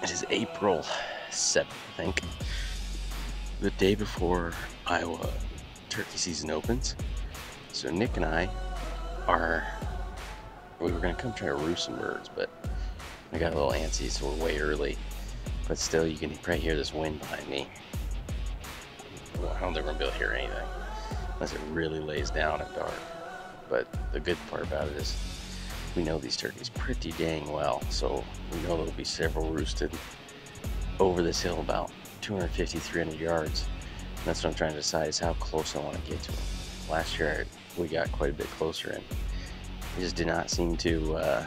It is April 7th, I think. The day before Iowa turkey season opens. So Nick and I we were gonna come try to roost some birds, but I got a little antsy, so we're way early. But still, you can probably hear this wind behind me. Well, I don't think we're gonna be able to hear anything unless it really lays down at dark. But the good part about it is we know these turkeys pretty dang well, so we know there'll be several roosted over this hill about 250, 300 yards. And that's what I'm trying to decide, is how close I want to get to them. Last year we got quite a bit closer, and it just did not seem to,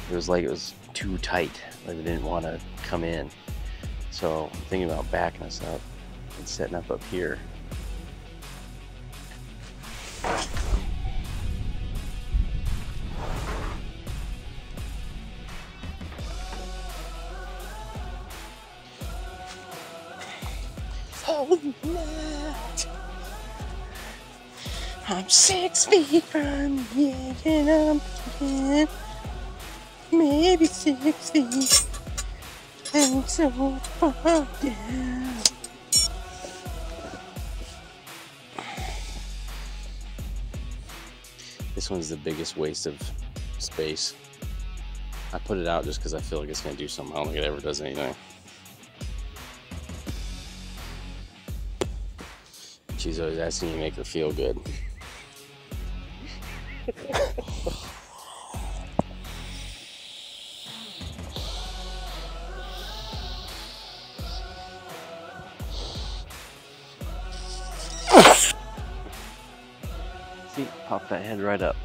it was like it was too tight, like they didn't want to come in. So I'm thinking about backing us up and setting up here. Holy night. I'm 6 feet from the edge and I'm thinking maybe 6 feet. I'm so far down. This one's the biggest waste of space. I put it out just because I feel like it's going to do something. I don't think it ever does anything. She's always asking you to make her feel good. See, pop that head right up.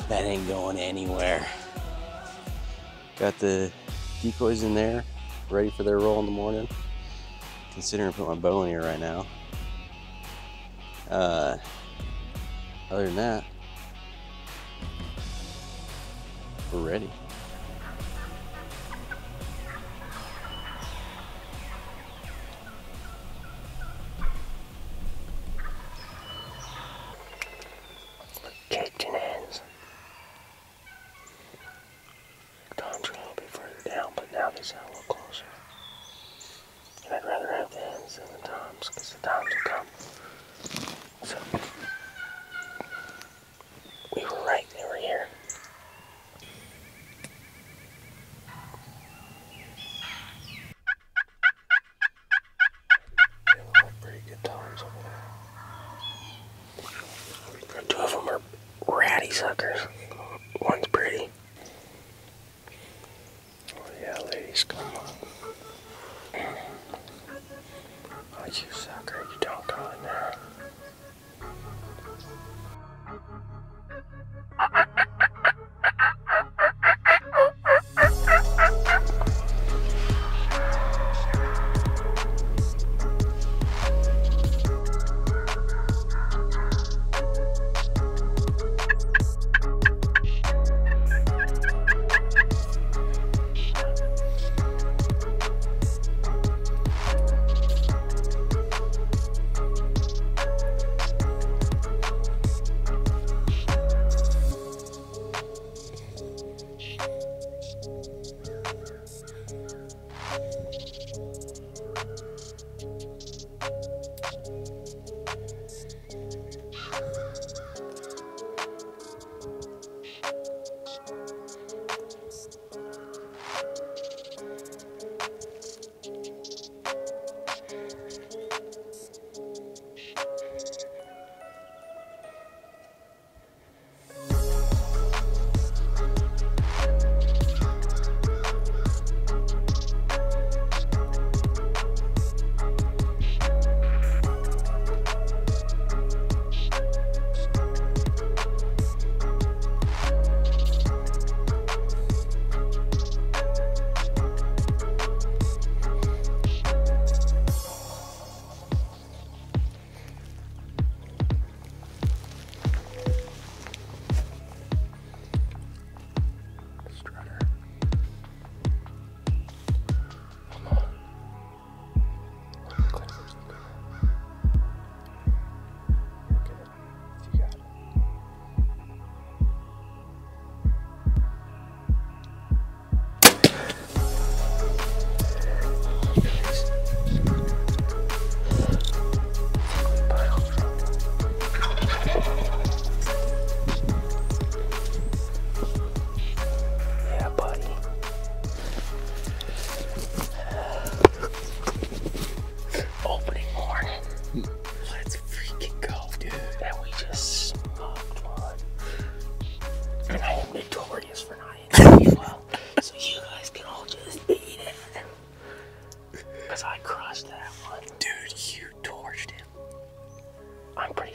That ain't going anywhere. Got the decoys in there, ready for their roll in the morning. Considering putting my bow in here right now. Other than that, we're ready. Caged in hands. Tom's a little bit further down, but now they sound a little closer. And I'd rather have the hens than the toms, because the toms will come. So, we were right, they were here. They look like pretty good toms over there. 2 of them are ratty suckers. One's pretty. Oh yeah, ladies, come on. Oh, you sucker, you don't go in there.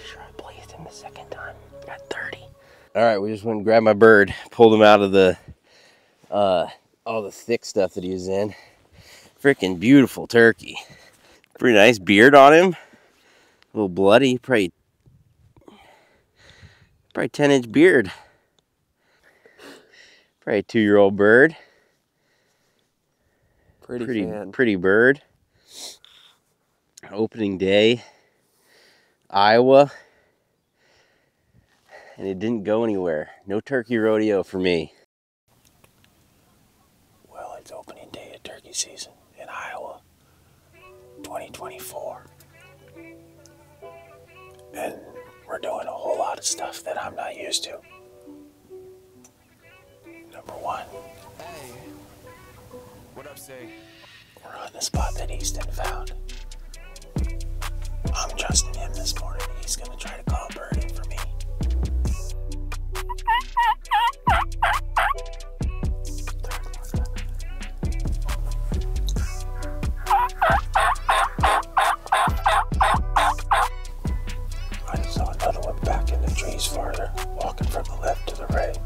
sure I blazed him the second time. Got 30. All right, we just went and grabbed my bird, pulled him out of the all the thick stuff that he was in. Freaking beautiful turkey. Pretty nice beard on him. A little bloody, probably 10-inch beard. Probably a 2-year-old bird. Pretty bird. Opening day, Iowa, and it didn't go anywhere. No turkey rodeo for me. Well, it's opening day of turkey season in Iowa, 2024. And we're doing a whole lot of stuff that I'm not used to. Number one. Hey. What up, say? We're on the spot that Easton found. I'm trusting him this morning. He's gonna try to call a bird in for me. I saw another one back in the trees farther, walking from the left to the right.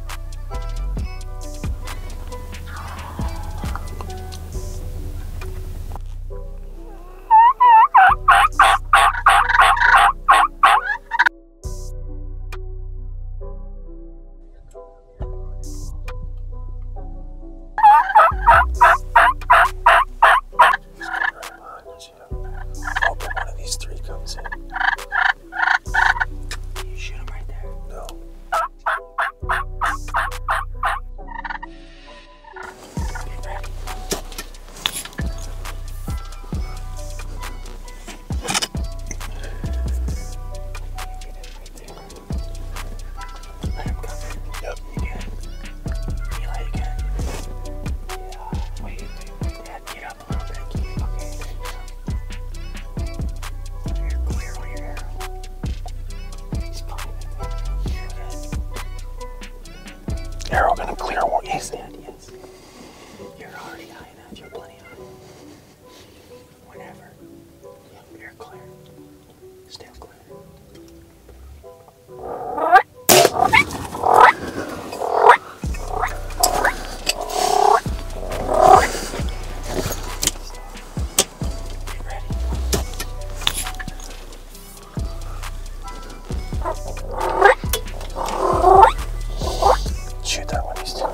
Arrow gonna clear one. Yes, Dad, yes. You're already high enough. You're plenty high. Whenever. Yep, you're clear. Still clear. Get ready. Shoot that one, Easton.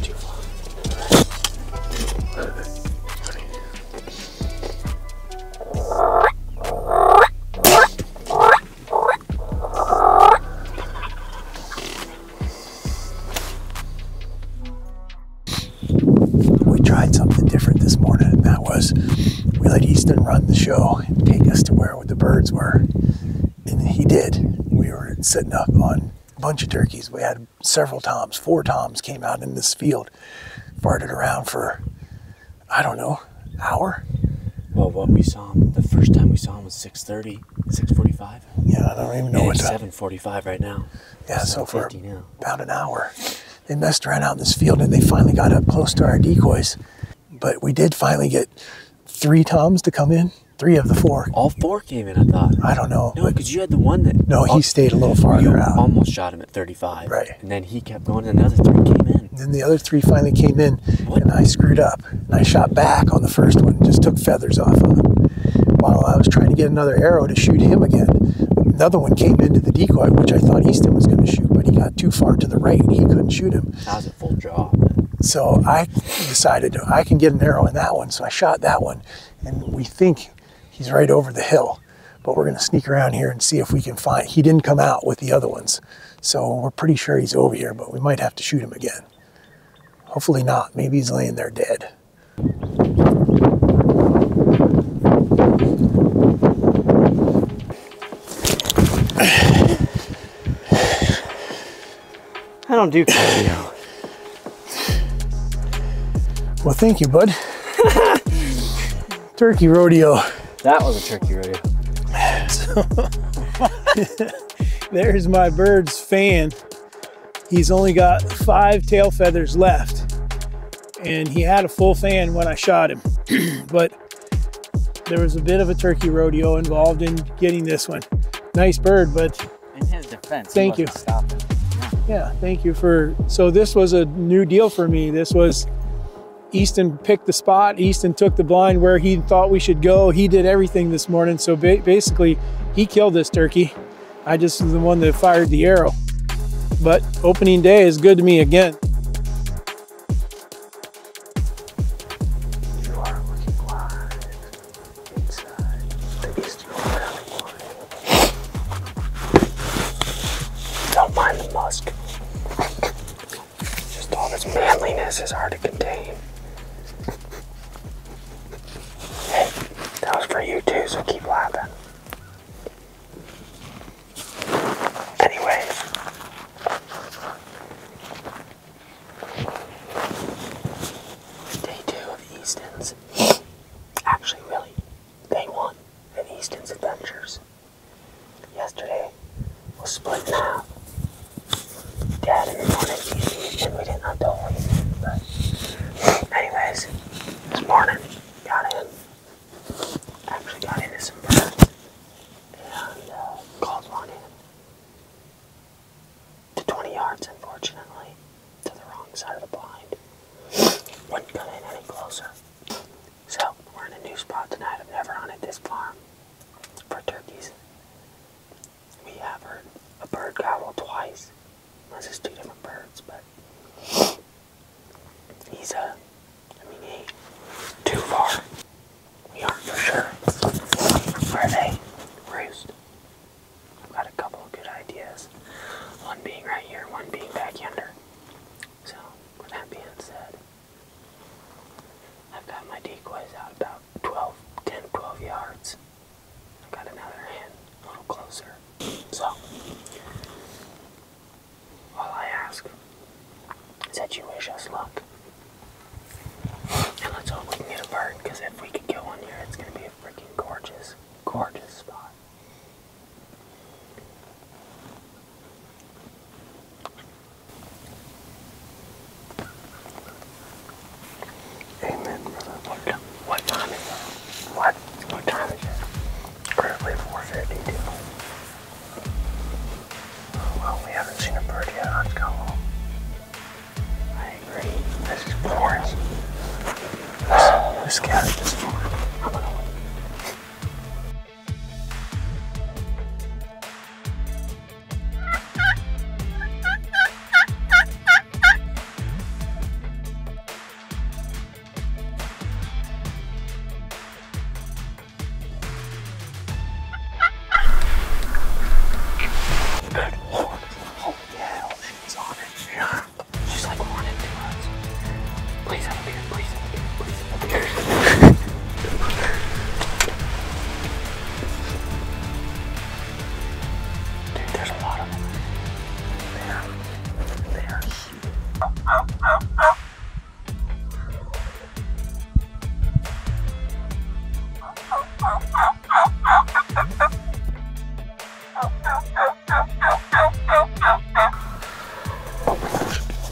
Too far. We tried something different this morning, and that was we let Easton run the show and take us to where the birds were. And he did. We were setting up on a bunch of turkeys. We had several toms. 4 toms came out in this field, farted around for, I don't know, hour? Well, what we saw him, the first time we saw him was 6:30, 6:45. Yeah, I don't even know what it's time. 7:45 right now. Yeah, so for now. about an hour. They messed around out in this field, and they finally got up close to our decoys. But we did finally get 3 toms to come in. 3 of the 4. All 4 came in, I thought. I don't know. No, because you had the one that... No, he stayed a little farther you out. almost shot him at 35. Right. And then he kept going, and another 3 came in. And then the other 3 finally came in, What? and I screwed up. And I shot back on the first one, just took feathers off of him. While I was trying to get another arrow to shoot him again, another one came into the decoy, which I thought Easton was going to shoot, but he got too far to the right, and he couldn't shoot him. That was a full draw. So I decided I can get an arrow in that one, so I shot that one, and we think he's right over the hill. But we're going to sneak around here and see if we can find... He didn't come out with the other ones, so we're pretty sure he's over here, but we might have to shoot him again. Hopefully not. Maybe he's laying there dead. I don't do cardio. Well, thank you, bud. Turkey rodeo. That was a turkey rodeo. So, there's my bird's fan. He's only got 5 tail feathers left. and he had a full fan when I shot him. But there was a bit of a turkey rodeo involved in getting this one. Nice bird, but in his defense, thank he you. wasn't stopping. Yeah, thank you for. So this was a new deal for me. This was Easton picked the spot. Easton took the blind where he thought we should go. He did everything this morning. So basically, he killed this turkey. I just was the one that fired the arrow. But opening day is good to me again. You are looking live inside the Easton Valley. Don't mind the musk. Just all this manliness is hard to contain. Hey, that was for you too, so keep laughing. Anyways. Day 2 of Easton's. Actually, really, day 1 of Easton's adventures. Yesterday was split in half. Dad in the morning, and we didn't hunt the whole evening, but anyways, this morning, got in. Actually got into some birds, and called one in. To 20 yards, unfortunately, to the wrong side of the blind. Wouldn't come in any closer. So, we're in a new spot tonight. I've never hunted this farm for turkeys. We have heard a bird gobble twice. This is 2 different birds, but he's I mean, he ain't too far. We aren't for sure where they roost. I've got a couple of good ideas. One being right here, one being back yonder. So, with that being said, I've got my decoys out about 10, 12 yards. I've got another hen a little closer. So, all I ask is that you wish us luck. And let's hope we can get a bird, because if we can get one here, it's going to be a freaking gorgeous, gorgeous spot. Amen, brother. What time is it? What time is it? Currently 4:52. Well, we haven't seen a bird yet. Let's go home. I agree. This is boring. Let's scatter this morning. I'm gonna wait. Good Lord. Holy hell, she's on it. She's like running to us. Please have a beer, please have a beer, please have a beer. Dude, there's a lot of them. They are huge.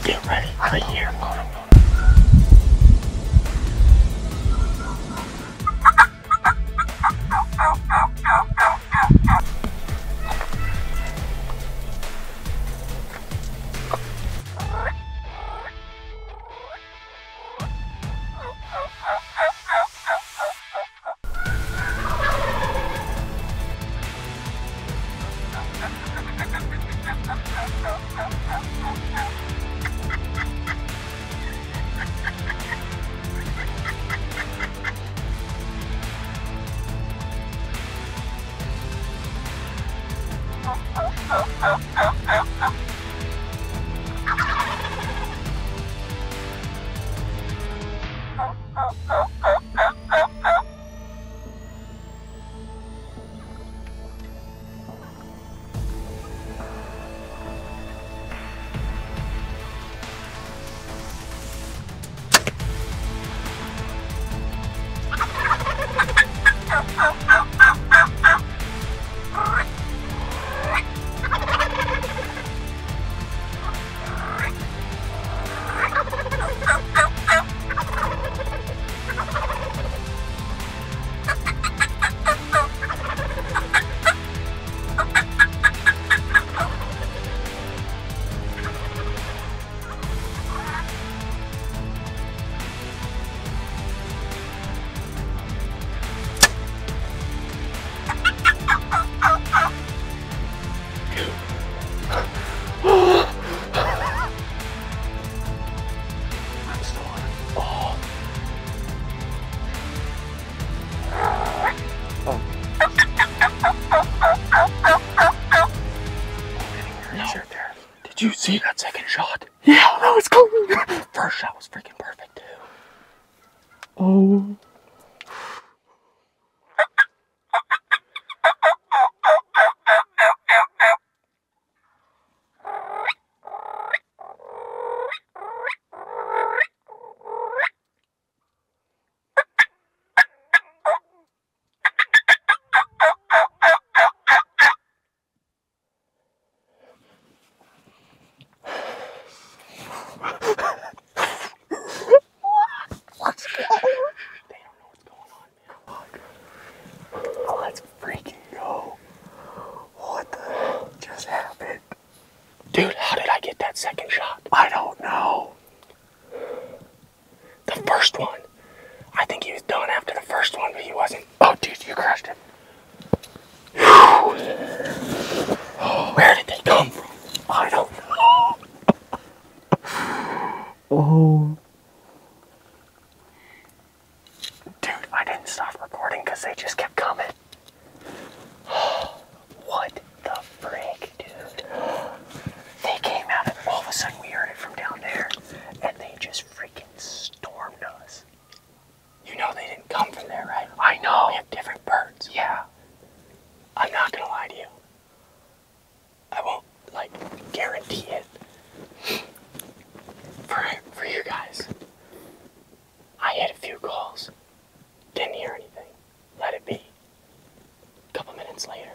Get ready, right here. See that second shot? Yeah, that was coming. First shot was freaking perfect, too. Oh. Let's freaking go. What the hell just happened? Dude, how did I get that second shot? I don't know. The first one. I think he was done after the first one, but he wasn't. Oh, dude, you crushed it. Where did they come from? I don't know. Oh. Dude, I didn't stop recording because they just kept coming. What the frick, dude? They came out and all of a sudden we heard it from down there and they just freaking stormed us. You know they didn't come from there, right? I know. We have different birds. Yeah. I'm not gonna lie to you. I won't, like, guarantee it. For you guys. I had a few calls. Didn't hear anything. Let it be. A couple minutes later.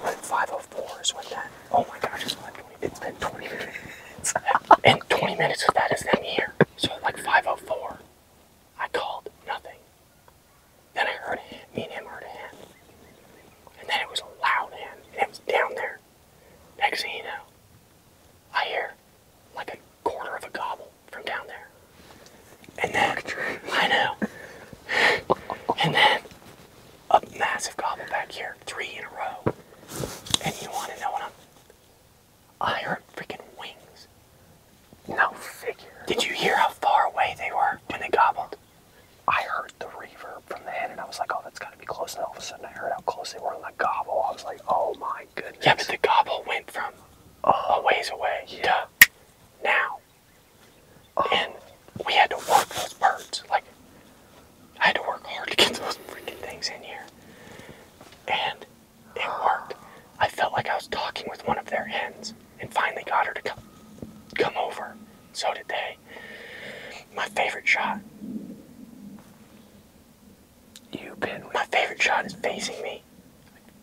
At 5:04 is when that. Oh my gosh, it's been 20 minutes. And 20 minutes of that is them here. So at like 5:04, I called. Nothing. Then I heard a hand. Me and him heard a hand. And then it was a loud hand. And it was down there. Next thing you know, I hear like a quarter of a gobble from down there. And then, I know. And then, a massive gobble back here. 3 in a row. And you want to know what I heard freaking wings. No figure. Did you hear how far away they were when they gobbled? I heard the reverb from the head and I was like, oh, that's got to be close. And all of a sudden I heard how close they were on that gobble. I was like, oh my goodness. Yeah, but the gobble went from a ways away to now. And we had to work those birds. Like, I had to work hard to get those freaking things in here. And it worked. I felt like I was talking with one of their hens and finally got her to come over. So did they. My favorite shot. My favorite shot is facing me.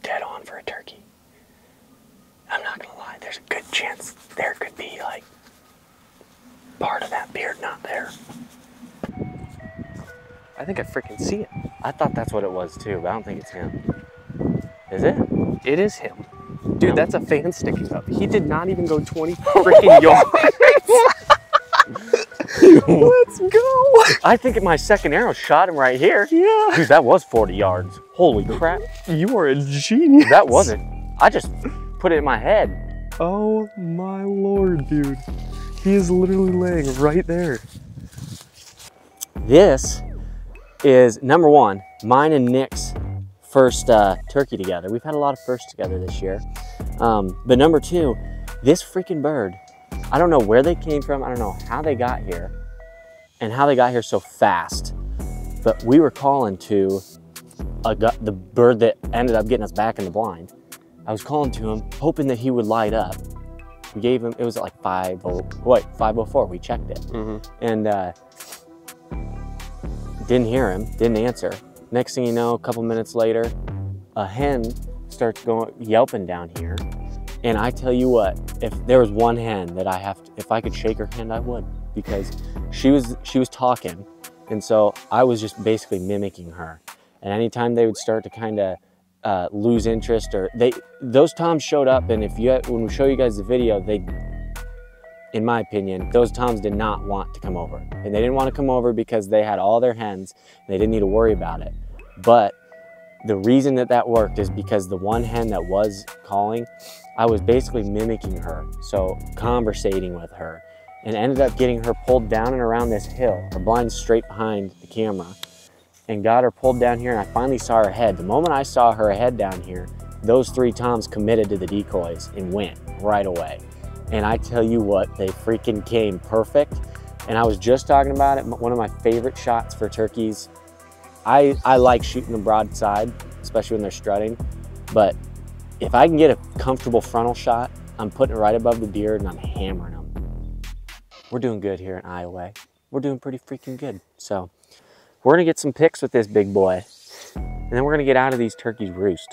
Dead on for a turkey. I'm not gonna lie, there's a good chance there could be like part of that beard not there. I think I freaking see it. I thought that's what it was too, but I don't think it's him. Is it? It is him. Dude, that's a fan sticking up. He did not even go 20 freaking yards. Let's go. I think my second arrow shot him right here. Yeah. Dude, that was 40 yards. Holy crap. You are a genius. That wasn't. I just put it in my head. Oh my lord, dude. He is literally laying right there. This is number one, mine and Nick's first turkey together. We've had a lot of firsts together this year. But number two, this freaking bird, I don't know where they came from. I don't know how they got here and how they got here so fast. But we were calling to the bird that ended up getting us back in the blind. I was calling to him, hoping that he would light up. We gave him, it was at like 5:04, we checked it. And didn't hear him, didn't answer. Next thing you know, a couple minutes later, a hen starts yelping down here. And I tell you what, if there was one hen that if I could shake her hand, I would, because she was talking. And so I was just basically mimicking her. And anytime they would start to kind of lose interest, or those toms showed up, and when we show you guys the video, in my opinion, those toms did not want to come over. And they didn't want to come over because they had all their hens and they didn't need to worry about it. But the reason that worked is because the one hen that was calling, I was basically mimicking her, so conversating with her, and ended up getting her pulled down and around this hill, her blind straight behind the camera, and got her pulled down here, and I finally saw her head. The moment I saw her head down here, those 3 toms committed to the decoys and went right away. And I tell you what, they freaking came perfect. And I was just talking about it, one of my favorite shots for turkeys. I like shooting the broadside, especially when they're strutting. But if I can get a comfortable frontal shot, I'm putting it right above the deer and I'm hammering them. We're doing good here in Iowa. We're doing pretty freaking good. So we're gonna get some pics with this big boy. And then we're gonna get out of these turkeys' roost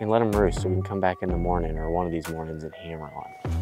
and let them roost so we can come back in the morning or one of these mornings and hammer on.